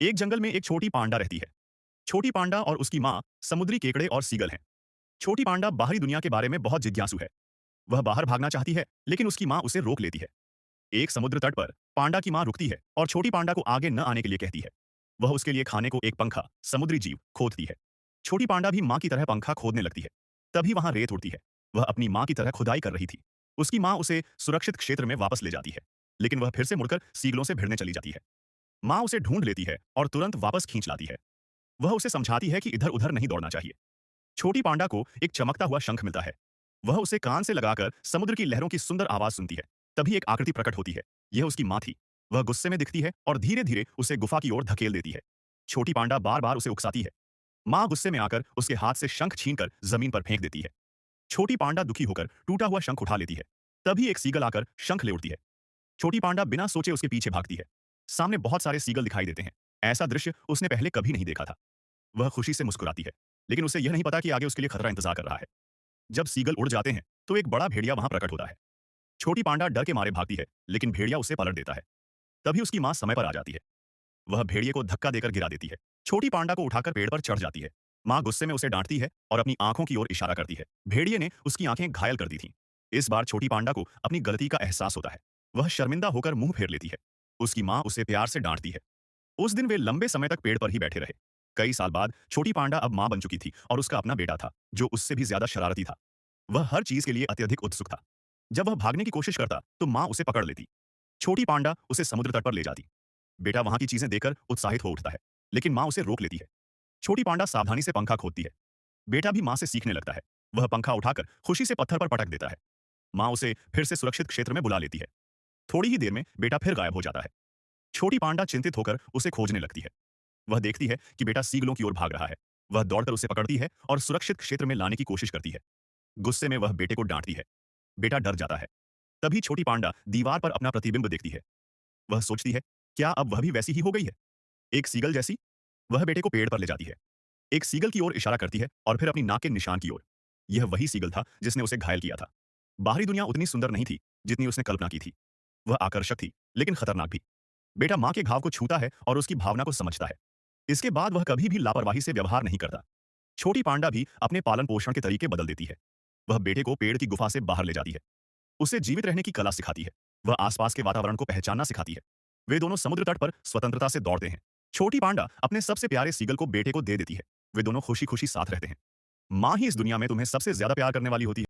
एक जंगल में एक छोटी पांडा रहती है। छोटी पांडा और उसकी माँ समुद्री केकड़े और सीगल हैं। छोटी पांडा बाहरी दुनिया के बारे में बहुत जिज्ञासु है। वह बाहर भागना चाहती है, लेकिन उसकी माँ उसे रोक लेती है। एक समुद्र तट पर पांडा की माँ रुकती है और छोटी पांडा को आगे न आने के लिए कहती है। वह उसके लिए खाने को एक पंखा समुद्री जीव खोदती है। छोटी पांडा भी माँ की तरह पंखा खोदने लगती है। तभी वहां रेत उड़ती है। वह अपनी माँ की तरह खुदाई कर रही थी। उसकी माँ उसे सुरक्षित क्षेत्र में वापस ले जाती है, लेकिन वह फिर से मुड़कर सीगलों से भिड़ने चली जाती है। माँ उसे ढूंढ लेती है और तुरंत वापस खींच लाती है। वह उसे समझाती है कि इधर उधर नहीं दौड़ना चाहिए। छोटी पांडा को एक चमकता हुआ शंख मिलता है। वह उसे कान से लगाकर समुद्र की लहरों की सुंदर आवाज सुनती है। तभी एक आकृति प्रकट होती है। यह उसकी माँ थी। वह गुस्से में दिखती है और धीरे धीरे उसे गुफा की ओर धकेल देती है। छोटी पांडा बार बार उसे उकसाती है। माँ गुस्से में आकर उसके हाथ से शंख छीनकर जमीन पर फेंक देती है। छोटी पांडा दुखी होकर टूटा हुआ शंख उठा लेती है। तभी एक सीगल आकर शंख ले उड़ती है। छोटी पांडा बिना सोचे उसके पीछे भागती है। सामने बहुत सारे सीगल दिखाई देते हैं। ऐसा दृश्य उसने पहले कभी नहीं देखा था। वह खुशी से मुस्कुराती है, लेकिन उसे यह नहीं पता कि आगे उसके लिए खतरा इंतजार कर रहा है। जब सीगल उड़ जाते हैं, तो एक बड़ा भेड़िया वहां प्रकट होता है। छोटी पांडा डर के मारे भागती है, लेकिन भेड़िया उसे पलट देता है। तभी उसकी मां समय पर आ जाती है। वह भेड़िए को धक्का देकर गिरा देती है। छोटी पांडा को उठाकर पेड़ पर चढ़ जाती है। मां गुस्से में उसे डांटती है और अपनी आंखों की ओर इशारा करती है। भेड़िए ने उसकी आंखें घायल कर दी थीं। इस बार छोटी पांडा को अपनी गलती का एहसास होता है। वह शर्मिंदा होकर मुंह फेर लेती है। उसकी मां उसे प्यार से डांटती है। उस दिन वे लंबे समय तक पेड़ पर ही बैठे रहे। कई साल बाद छोटी पांडा अब मां बन चुकी थी और उसका अपना बेटा था, जो उससे भी ज्यादा शरारती था। वह हर चीज के लिए अत्यधिक उत्सुक था। जब वह भागने की कोशिश करता, तो मां उसे पकड़ लेती। छोटी पांडा उसे समुद्र तट पर ले जाती। बेटा वहां की चीजें देखकर उत्साहित हो उठता है, लेकिन मां उसे रोक लेती है। छोटी पांडा सावधानी से पंखा खोदती है। बेटा भी मां से सीखने लगता है। वह पंखा उठाकर खुशी से पत्थर पर पटक देता है। मां उसे फिर से सुरक्षित क्षेत्र में बुला लेती है। थोड़ी ही देर में बेटा फिर गायब हो जाता है। छोटी पांडा चिंतित होकर उसे खोजने लगती है। वह देखती है कि बेटा सीगलों की ओर भाग रहा है। वह दौड़कर उसे पकड़ती है और सुरक्षित क्षेत्र में लाने की कोशिश करती है। गुस्से में वह बेटे को डांटती है। बेटा डर जाता है। तभी छोटी पांडा दीवार पर अपना प्रतिबिंब देखती है। वह सोचती है, क्या अब वह भी वैसी ही हो गई है, एक सीगल जैसी? वह बेटे को पेड़ पर ले जाती है। एक सीगल की ओर इशारा करती है और फिर अपनी नाक के निशान की ओर। यह वही सीगल था जिसने उसे घायल किया था। बाहरी दुनिया उतनी सुंदर नहीं थी जितनी उसने कल्पना की थी। वह आकर्षक थी, लेकिन खतरनाक भी। बेटा मां के घाव को छूता है और उसकी भावना को समझता है। इसके बाद वह कभी भी लापरवाही से व्यवहार नहीं करता। छोटी पांडा भी अपने पालन पोषण के तरीके बदल देती है। वह बेटे को पेड़ की गुफा से बाहर ले जाती है। उसे जीवित रहने की कला सिखाती है। वह आसपास के वातावरण को पहचानना सिखाती है। वे दोनों समुद्र तट पर स्वतंत्रता से दौड़ते हैं। छोटी पांडा अपने सबसे प्यारे सीगल को बेटे को दे देती है। वे दोनों खुशी खुशी साथ रहते हैं। माँ ही इस दुनिया में तुम्हें सबसे ज्यादा प्यार करने वाली होती है।